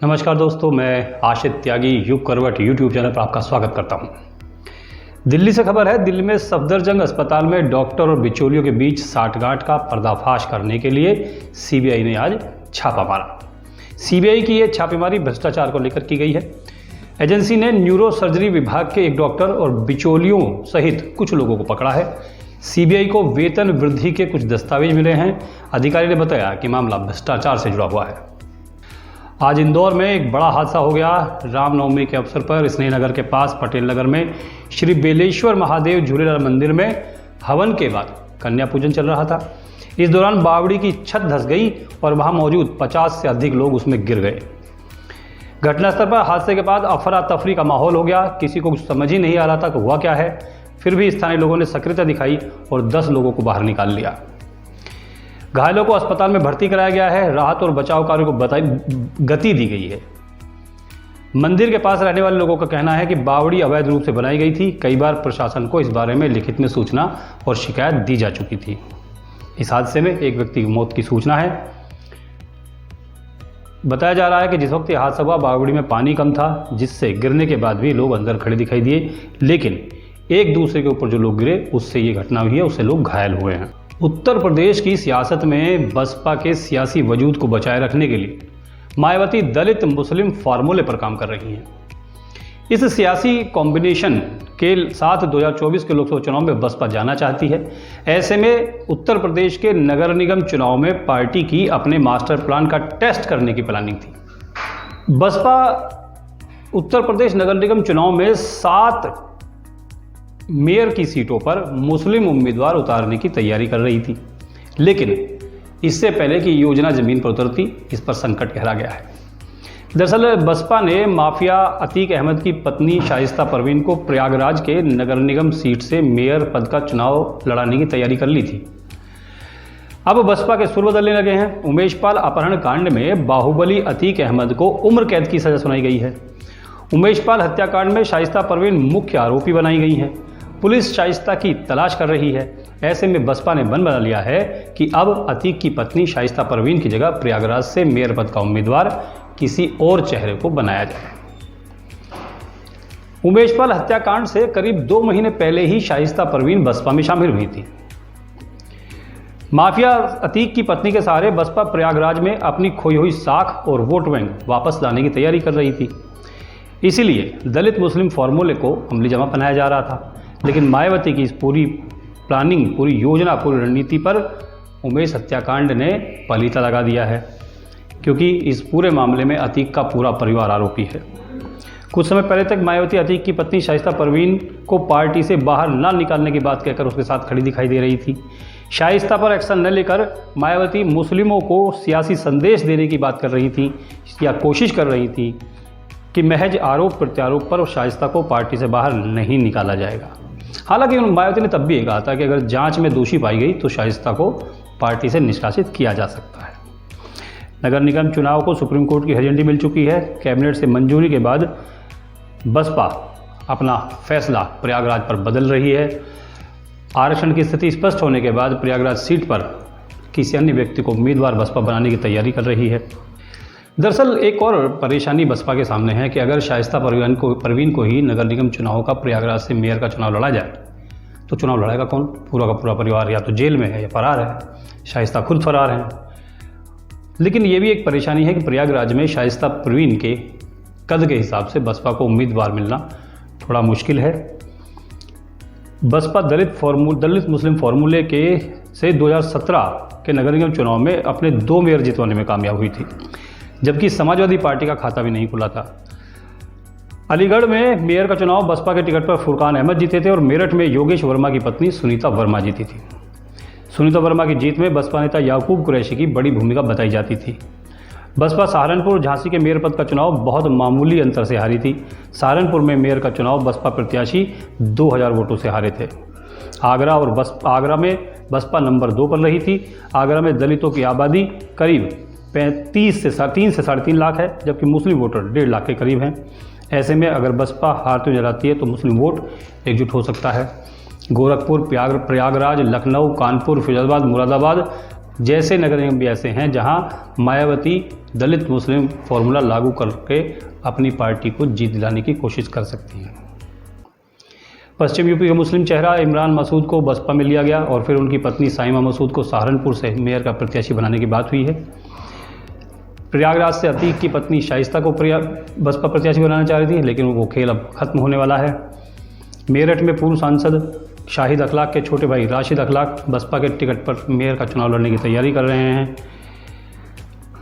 नमस्कार दोस्तों, मैं आशित त्यागी युग करवट यूट्यूब चैनल पर आपका स्वागत करता हूं। दिल्ली से खबर है। दिल्ली में सफदरजंग अस्पताल में डॉक्टर और बिचौलियों के बीच साठगांठ का पर्दाफाश करने के लिए सीबीआई ने आज छापा मारा। सीबीआई की यह छापेमारी भ्रष्टाचार को लेकर की गई है। एजेंसी ने न्यूरो सर्जरी विभाग के एक डॉक्टर और बिचौलियों सहित कुछ लोगों को पकड़ा है। सीबीआई को वेतन वृद्धि के कुछ दस्तावेज मिले हैं। अधिकारी ने बताया कि मामला भ्रष्टाचार से जुड़ा हुआ है। आज इंदौर में एक बड़ा हादसा हो गया। रामनवमी के अवसर पर स्नेहनगर के पास पटेल नगर में श्री बेलेश्वर महादेव झूलेलाल मंदिर में हवन के बाद कन्या पूजन चल रहा था। इस दौरान बावड़ी की छत धंस गई और वहां मौजूद 50 से अधिक लोग उसमें गिर गए। घटनास्थल पर हादसे के बाद अफरा तफरी का माहौल हो गया। किसी को कुछ समझ ही नहीं आ रहा था कि हुआ क्या है। फिर भी स्थानीय लोगों ने सक्रियता दिखाई और 10 लोगों को बाहर निकाल लिया। घायलों को अस्पताल में भर्ती कराया गया है। राहत और बचाव कार्यों को गति दी गई है। मंदिर के पास रहने वाले लोगों का कहना है कि बावड़ी अवैध रूप से बनाई गई थी। कई बार प्रशासन को इस बारे में लिखित में सूचना और शिकायत दी जा चुकी थी। इस हादसे में एक व्यक्ति की मौत की सूचना है। बताया जा रहा है कि जिस वक्त यह हादसा हुआ बावड़ी में पानी कम था, जिससे गिरने के बाद भी लोग अंदर खड़े दिखाई दिए, लेकिन एक दूसरे के ऊपर जो लोग गिरे उससे ये घटना हुई है, उससे लोग घायल हुए हैं। उत्तर प्रदेश की सियासत में बसपा के सियासी वजूद को बचाए रखने के लिए मायावती दलित मुस्लिम फार्मूले पर काम कर रही हैं। इस सियासी कॉम्बिनेशन के साथ 2024 के लोकसभा चुनाव में बसपा जाना चाहती है। ऐसे में उत्तर प्रदेश के नगर निगम चुनाव में पार्टी की अपने मास्टर प्लान का टेस्ट करने की प्लानिंग थी। बसपा उत्तर प्रदेश नगर निगम चुनाव में 7 मेयर की सीटों पर मुस्लिम उम्मीदवार उतारने की तैयारी कर रही थी, लेकिन इससे पहले कि योजना जमीन पर उतरती, इस पर संकट गहरा गया है। दरअसल बसपा ने माफिया अतीक अहमद की पत्नी शाइस्ता परवीन को प्रयागराज के नगर निगम सीट से मेयर पद का चुनाव लड़ाने की तैयारी कर ली थी। अब बसपा के सुर बदलने लगे हैं। उमेश पाल अपहरण कांड में बाहुबली अतीक अहमद को उम्र कैद की सजा सुनाई गई है। उमेश पाल हत्याकांड में शाइस्ता परवीन मुख्य आरोपी बनाई गई हैं। पुलिस शाइस्ता की तलाश कर रही है। ऐसे में बसपा ने मन बना लिया है कि अब अतीक की पत्नी शाइस्ता परवीन की जगह प्रयागराज से मेयर पद का उम्मीदवार किसी और चेहरे को बनाया जाए। उमेश पाल हत्याकांड से करीब 2 महीने पहले ही शाइस्ता परवीन बसपा में शामिल हुई थी। माफिया अतीक की पत्नी के सहारे बसपा प्रयागराज में अपनी खोई हुई साख और वोट बैंक वापस लाने की तैयारी कर रही थी। इसीलिए दलित मुस्लिम फार्मूले को अमली जमा बनाया जा रहा था। लेकिन मायावती की इस पूरी प्लानिंग, पूरी योजना, पूरी रणनीति पर उमेश हत्याकांड ने पलीता लगा दिया है, क्योंकि इस पूरे मामले में अतीक का पूरा परिवार आरोपी है। कुछ समय पहले तक मायावती अतीक की पत्नी शाइस्ता परवीन को पार्टी से बाहर न निकालने की बात कहकर उसके साथ खड़ी दिखाई दे रही थी। शाइस्ता पर एक्शन न लेकर मायावती मुस्लिमों को सियासी संदेश देने की बात कर रही थी या कोशिश कर रही थी कि महज आरोप प्रत्यारोप पर शाइस्ता को पार्टी से बाहर नहीं निकाला जाएगा। हालांकि मायावती ने तब भी कहा था कि अगर जांच में दोषी पाई गई तो शाइस्ता को पार्टी से निष्कासित किया जा सकता है। नगर निगम चुनाव को सुप्रीम कोर्ट की हरी झंडी मिल चुकी है। कैबिनेट से मंजूरी के बाद बसपा अपना फैसला प्रयागराज पर बदल रही है। आरक्षण की स्थिति स्पष्ट होने के बाद प्रयागराज सीट पर किसी अन्य व्यक्ति को उम्मीदवार बसपा बनाने की तैयारी कर रही है। दरअसल एक और परेशानी बसपा के सामने है कि अगर शाइस्ता परवीन को ही नगर निगम चुनाव का प्रयागराज से मेयर का चुनाव लड़ा जाए तो चुनाव लड़ेगा कौन? पूरा का पूरा परिवार या तो जेल में है या फरार है। शाइस्ता खुद फरार है। लेकिन ये भी एक परेशानी है कि प्रयागराज में शाइस्ता परवीन के कद के हिसाब से बसपा को उम्मीदवार मिलना थोड़ा मुश्किल है। बसपा दलित मुस्लिम फार्मूले के से 2017 के नगर निगम चुनाव में अपने 2 मेयर जितवाने में कामयाब हुई थी, जबकि समाजवादी पार्टी का खाता भी नहीं खुला था। अलीगढ़ में मेयर का चुनाव बसपा के टिकट पर फुरकान अहमद जीते थे और मेरठ में योगेश वर्मा की पत्नी सुनीता वर्मा जीती थी। सुनीता वर्मा की जीत में बसपा नेता याकूब कुरैशी की बड़ी भूमिका बताई जाती थी। बसपा सहारनपुर झांसी के मेयर पद का चुनाव बहुत मामूली अंतर से हारी थी। सहारनपुर में मेयर का चुनाव बसपा प्रत्याशी 2000 वोटों से हारे थे। आगरा में बसपा नंबर 2 पर रही थी। आगरा में दलितों की आबादी करीब 3 से 3.5 लाख है, जबकि मुस्लिम वोटर 1.5 लाख के करीब हैं। ऐसे में अगर बसपा हारती नजर आती है तो मुस्लिम वोट एकजुट हो सकता है। गोरखपुर, प्रयागराज, लखनऊ, कानपुर, फिरोजाबाद, मुरादाबाद, जैसे नगर निगम भी ऐसे हैं जहां मायावती दलित मुस्लिम फॉर्मूला लागू करके अपनी पार्टी को जीत दिलाने की कोशिश कर सकती हैं। पश्चिम यूपी का मुस्लिम चेहरा इमरान मसूद को बसपा में लिया गया और फिर उनकी पत्नी साइमा मसूद को सहारनपुर से मेयर का प्रत्याशी बनाने की बात हुई है। प्रयागराज से अतीक की पत्नी शाइस्ता को बसपा प्रत्याशी बनाना चाह रही थी, लेकिन वो खेल अब खत्म होने वाला है। मेरठ में पूर्व सांसद शाहिद अखलाक के छोटे भाई राशिद अखलाक बसपा के टिकट पर मेयर का चुनाव लड़ने की तैयारी कर रहे हैं।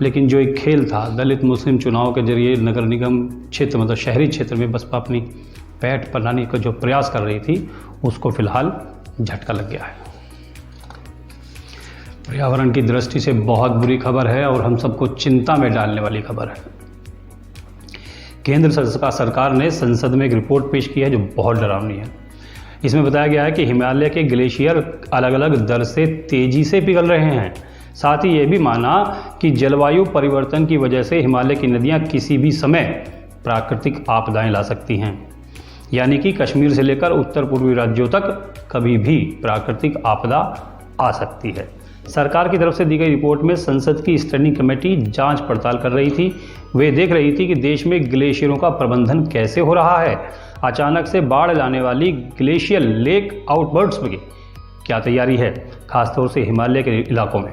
लेकिन जो एक खेल था दलित मुस्लिम चुनाव के जरिए नगर निगम क्षेत्र मतलब शहरी क्षेत्र में बसपा अपनी पैठ बनाने का जो प्रयास कर रही थी उसको फिलहाल झटका लग गया है। पर्यावरण की दृष्टि से बहुत बुरी खबर है और हम सबको चिंता में डालने वाली खबर है। केंद्र सरकार ने संसद में एक रिपोर्ट पेश की है जो बहुत डरावनी है। इसमें बताया गया है कि हिमालय के ग्लेशियर अलग अलग दर से तेजी से पिघल रहे हैं। साथ ही ये भी माना कि जलवायु परिवर्तन की वजह से हिमालय की नदियां किसी भी समय प्राकृतिक आपदाएं ला सकती हैं, यानी कि कश्मीर से लेकर उत्तर पूर्वी राज्यों तक कभी भी प्राकृतिक आपदा आ सकती है। सरकार की तरफ से दी गई रिपोर्ट में संसद की स्टैंडिंग कमेटी जांच पड़ताल कर रही थी। वे देख रही थी कि देश में ग्लेशियरों का प्रबंधन कैसे हो रहा है, अचानक से बाढ़ लाने वाली ग्लेशियर लेक आउटबर्ड्स की क्या तैयारी है, खासतौर से हिमालय के इलाकों में।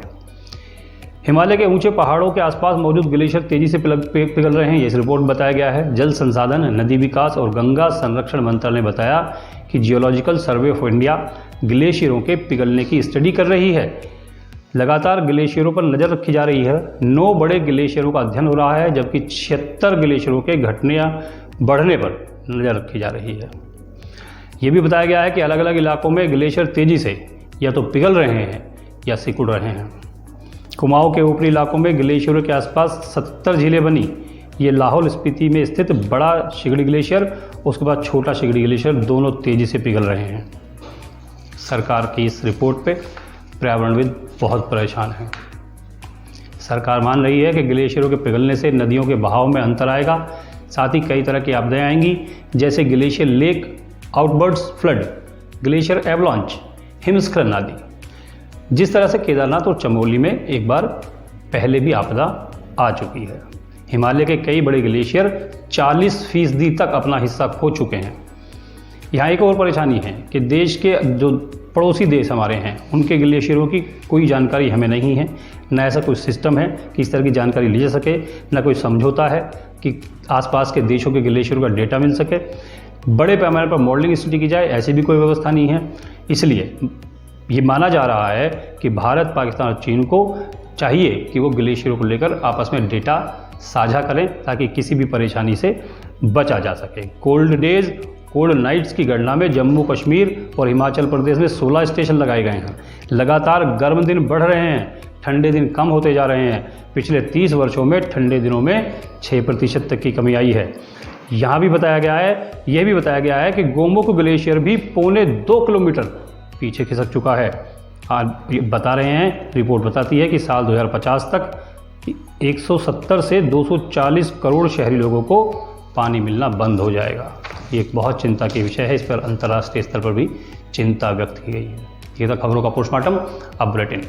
हिमालय के ऊंचे पहाड़ों के आसपास मौजूद ग्लेशियर तेजी से पिघल रहे हैं, ये इस रिपोर्ट में बताया गया है। जल संसाधन, नदी विकास और गंगा संरक्षण मंत्रालय ने बताया कि जियोलॉजिकल सर्वे ऑफ इंडिया ग्लेशियरों के पिघलने की स्टडी कर रही है। लगातार ग्लेशियरों पर नज़र रखी जा रही है। 9 बड़े ग्लेशियरों का अध्ययन हो रहा है, जबकि 76 ग्लेशियरों के घटने या बढ़ने पर नज़र रखी जा रही है। ये भी बताया गया है कि अलग अलग इलाकों में ग्लेशियर तेजी से या तो पिघल रहे हैं या सिकुड़ रहे हैं। कुमाऊं के ऊपरी इलाकों में ग्लेशियरों के आसपास 70 झीलें बनी। ये लाहौल स्पीति में स्थित बड़ा शिगड़ी ग्लेशियर, उसके बाद छोटा शिगड़ी ग्लेशियर दोनों तेजी से पिघल रहे हैं। सरकार की इस रिपोर्ट पे पर्यावरणविद बहुत परेशान हैं। सरकार मान रही है कि ग्लेशियरों के पिघलने से नदियों के बहाव में अंतर आएगा, साथ ही कई तरह की आपदाएं आएंगी, जैसे glacier lake outbursts flood, glacier avalanche, हिमस्खलन आदि। जिस तरह से केदारनाथ और चमोली में एक बार पहले भी आपदा आ चुकी है। हिमालय के कई बड़े ग्लेशियर 40% तक अपना हिस्सा खो चुके हैं। यहाँ एक और परेशानी है कि देश के जो पड़ोसी देश हमारे हैं उनके ग्लेशियरों की कोई जानकारी हमें नहीं है, न ऐसा कोई सिस्टम है कि इस तरह की जानकारी ली जा सके, न कोई समझौता है कि आसपास के देशों के ग्लेशियरों का डेटा मिल सके, बड़े पैमाने पर मॉडलिंग स्टडी की जाए, ऐसी भी कोई व्यवस्था नहीं है। इसलिए ये माना जा रहा है कि भारत, पाकिस्तान और चीन को चाहिए कि वो ग्लेशियरों को लेकर आपस में डेटा साझा करें ताकि किसी भी परेशानी से बचा जा सके। कोल्ड डेज, कोल्ड नाइट्स की गणना में जम्मू कश्मीर और हिमाचल प्रदेश में 16 स्टेशन लगाए गए हैं। लगातार गर्म दिन बढ़ रहे हैं, ठंडे दिन कम होते जा रहे हैं। पिछले 30 वर्षों में ठंडे दिनों में 6% तक की कमी आई है। यहाँ भी बताया गया है, यह भी बताया गया है कि गोमुख ग्लेशियर भी 2.25 किलोमीटर पीछे खिसक चुका है। ये बता रहे हैं, रिपोर्ट बताती है कि साल 2050 तक 170 से 240 करोड़ शहरी लोगों को पानी मिलना बंद हो जाएगा। ये एक बहुत चिंता की विषय है, इस पर अंतर्राष्ट्रीय स्तर पर भी चिंता व्यक्त की गई है। ये था खबरों का पोस्टमार्टम। अब बुलेटिन।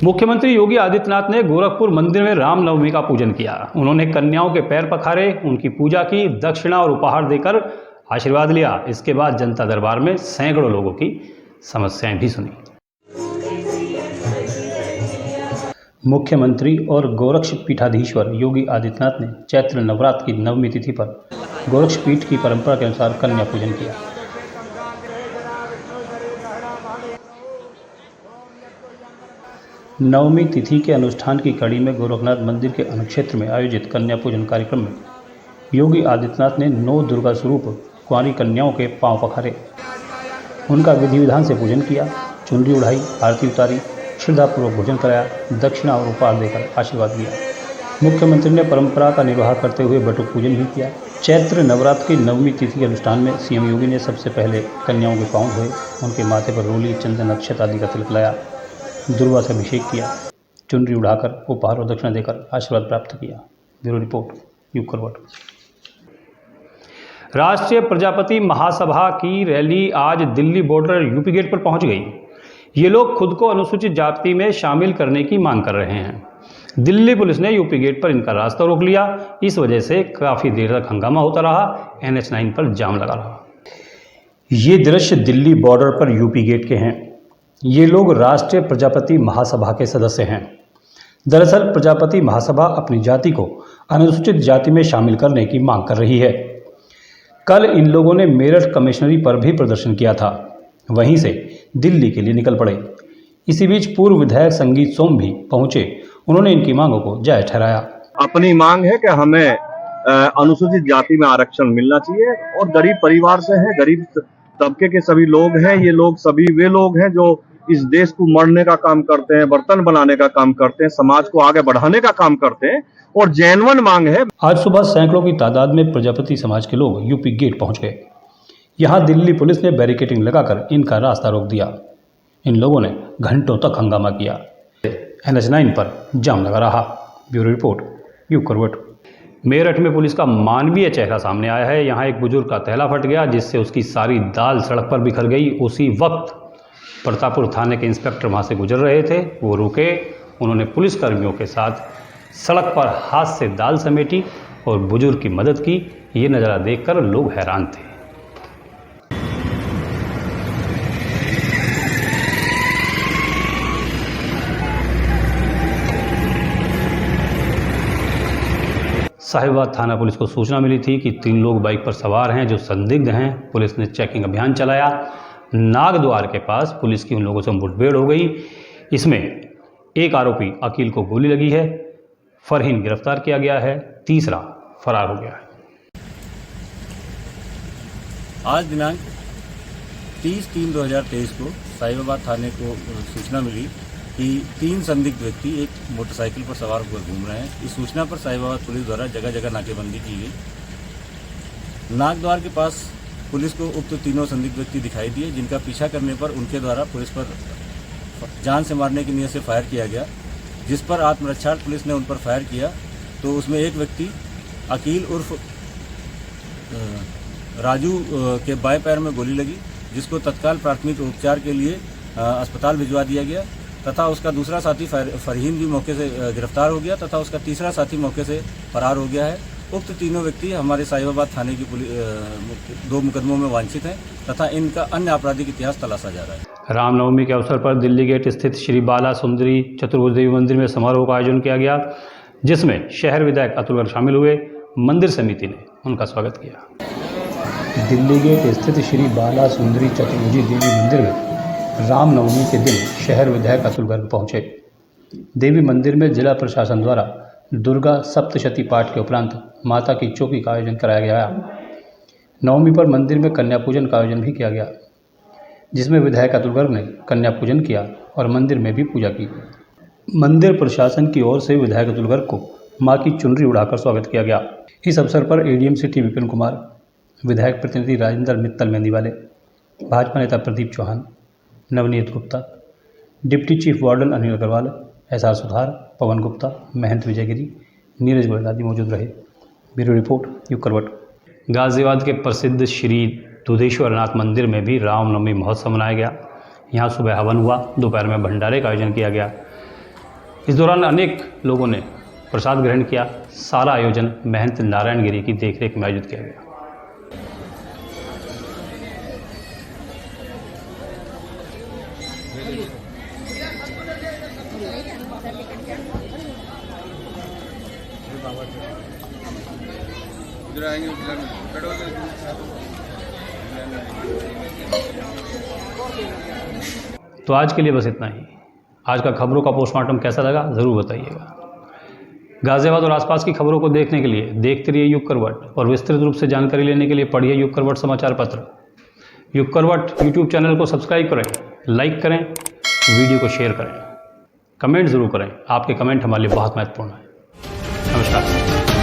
मुख्यमंत्री योगी आदित्यनाथ ने गोरखपुर मंदिर में रामनवमी का पूजन किया। उन्होंने कन्याओं के पैर पखारे, उनकी पूजा की, दक्षिणा और उपहार देकर आशीर्वाद लिया। इसके बाद जनता दरबार में सैकड़ों लोगों की समस्याएं भी सुनी। मुख्यमंत्री और गोरक्ष पीठाधीश्वर योगी आदित्यनाथ ने चैत्र नवरात्र की नवमी तिथि पर गोरक्ष पीठ की परंपरा के अनुसार कन्या पूजन किया। नवमी तिथि के अनुष्ठान की कड़ी में गोरखनाथ मंदिर के अनुक्षेत्र में आयोजित कन्या पूजन कार्यक्रम में योगी आदित्यनाथ ने 9 दुर्गा स्वरूप कुंवारी कन्याओं के पांव पखारे, उनका विधि विधान से पूजन किया, चुनरी उड़ाई, आरती उतारी, श्रद्धापूर्वक भोजन कराया, दक्षिणा और उपहार देकर आशीर्वाद दिया। मुख्यमंत्री ने परंपरा का निर्वाह करते हुए बटुक पूजन भी किया। चैत्र नवरात्र की नवमी तिथि के अनुष्ठान में सीएम योगी ने सबसे पहले कन्याओं के पांव धोए, उनके माथे पर रोली, चंदन, अक्षत आदि का तिलक लाया, दुर्वा से अभिषेक किया, चुनरी उड़ाकर उपहार और दक्षिणा देकर आशीर्वाद प्राप्त किया। ब्यूरो रिपोर्ट, युग करवट। राष्ट्रीय प्रजापति महासभा की रैली आज दिल्ली बॉर्डर यूपी गेट पर पहुंच गई। ये लोग खुद को अनुसूचित जाति में शामिल करने की मांग कर रहे हैं। दिल्ली पुलिस ने यूपी गेट पर इनका रास्ता रोक लिया। इस वजह से काफ़ी देर तक हंगामा होता रहा। NH9 पर जाम लगा रहा। ये दृश्य दिल्ली बॉर्डर पर यूपी गेट के हैं। ये लोग राष्ट्रीय प्रजापति महासभा के सदस्य हैं। दरअसल प्रजापति महासभा अपनी जाति को अनुसूचित जाति में शामिल करने की मांग कर रही है। कल इन लोगों ने मेरठ कमिश्नरी पर भी प्रदर्शन किया था। वहीं से दिल्ली के लिए निकल पड़े। इसी बीच पूर्व विधायक संगीत सोम भी पहुंचे। उन्होंने इनकी मांगों को जायज ठहराया। अपनी मांग है कि हमें अनुसूचित जाति में आरक्षण मिलना चाहिए और गरीब परिवार से हैं, गरीब तबके के सभी लोग हैं। ये लोग सभी वे लोग हैं जो इस देश को मरने का काम करते हैं, बर्तन बनाने का काम करते हैं, समाज को आगे बढ़ाने का काम करते हैं और जेन्युइन मांग है। आज सुबह सैकड़ों की तादाद में प्रजापति समाज के लोग यूपी गेट पहुंच गए। यहां दिल्ली पुलिस ने बैरिकेडिंग लगाकर इनका रास्ता रोक दिया। इन लोगों ने घंटों तक हंगामा किया। NH9 पर जाम लगा रहा। ब्यूरो रिपोर्ट, यूप करवट। मेरठ में पुलिस का मानवीय चेहरा सामने आया है। यहाँ एक बुजुर्ग का थैला फट गया, जिससे उसकी सारी दाल सड़क पर बिखर गई। उसी वक्त प्रतापपुर थाने के इंस्पेक्टर वहाँ से गुजर रहे थे। वो रुके, उन्होंने पुलिसकर्मियों के साथ सड़क पर हाथ से दाल समेटी और बुजुर्ग की मदद की। ये नज़ारा देखकर लोग हैरान थे। साहिबाबाद थाना पुलिस को सूचना मिली थी कि 3 लोग बाइक पर सवार हैं जो संदिग्ध हैं। पुलिस ने चेकिंग अभियान चलाया। नागद्वार के पास पुलिस की उन लोगों से मुठभेड़ हो गई। इसमें एक आरोपी अकील को गोली लगी है। फरहीन गिरफ्तार किया गया है। तीसरा फरार हो गया है। आज दिनांक 30/3/2023 को साहिबाबाद थाने को सूचना मिली कि 3 संदिग्ध व्यक्ति एक मोटरसाइकिल पर सवार होकर घूम रहे हैं। इस सूचना पर साहिबाबाद पुलिस द्वारा जगह जगह नाकेबंदी की गई। नागद्वार के पास पुलिस को उक्त तीनों संदिग्ध व्यक्ति दिखाई दिए, जिनका पीछा करने पर उनके द्वारा पुलिस पर जान से मारने की नीयत से फायर किया गया। जिस पर आत्मरक्षार्थ पुलिस ने उन पर फायर किया तो उसमें एक व्यक्ति अकील उर्फ राजू के बाएं पैर में गोली लगी, जिसको तत्काल प्राथमिक उपचार के लिए अस्पताल भिजवा दिया गया तथा उसका दूसरा साथी फरहीन भी मौके से गिरफ्तार हो गया तथा उसका तीसरा साथी मौके से फरार हो गया है। उक्त तीनों व्यक्ति हमारे साहिबाबाद थाने की 2 मुकदमों में वांछित हैं तथा इनका अन्य आपराधिक इतिहास तलाशा जा रहा है। रामनवमी के अवसर पर दिल्ली गेट स्थित श्री बाला सुंदरी चतुर्भुज देवी मंदिर में समारोह का आयोजन किया गया, जिसमें शहर विधायक अतुल गर्ग शामिल हुए। मंदिर समिति ने उनका स्वागत किया। दिल्ली गेट स्थित श्री बाला सुंदरी चतुर्भुजी देवी मंदिर में रामनवमी के दिन शहर विधायक अतुल गर्ग पहुंचे। देवी मंदिर में जिला प्रशासन द्वारा दुर्गा सप्तशती पाठ के उपरांत माता की चौकी का आयोजन कराया गया। नवमी पर मंदिर में कन्या पूजन का आयोजन भी किया गया, जिसमें विधायक अतुल गर्ग ने कन्या पूजन किया और मंदिर में भी पूजा की। मंदिर प्रशासन की ओर से विधायक अतुल गर्ग को मां की चुनरी उड़ाकर स्वागत किया गया। इस अवसर पर ADM सिटी विपिन कुमार, विधायक प्रतिनिधि राजेंद्र मित्तल मेहंदीवाले, भाजपा नेता Pradeep Chauhan, Navneet Gupta, deputy chief warden Anil Agarwal, SR सुधार, पवन गुप्ता, महंत विजयगिरी, नीरज गोयल आदि मौजूद रहे। ब्यूरो रिपोर्ट, यूप करवट। गाजियाबाद के प्रसिद्ध श्री दुधेश्वर नाथ मंदिर में भी रामनवमी महोत्सव मनाया गया। यहाँ सुबह हवन हुआ, दोपहर में भंडारे का आयोजन किया गया। इस दौरान अनेक लोगों ने प्रसाद ग्रहण किया। सारा आयोजन महंत नारायण गिरी की देखरेख में आयोजित किया गया। तो आज के लिए बस इतना ही। आज का खबरों का पोस्टमार्टम कैसा लगा ज़रूर बताइएगा। गाजियाबाद और आसपास की खबरों को देखने के लिए देखते रहिए यूप करवट और विस्तृत रूप से जानकारी लेने के लिए पढ़िए यूप करवट समाचार पत्र। यूप करवट यूट्यूब चैनल को सब्सक्राइब करें, लाइक करें, वीडियो को शेयर करें, कमेंट ज़रूर करें। आपके कमेंट हमारे लिए बहुत महत्वपूर्ण है। नमस्कार।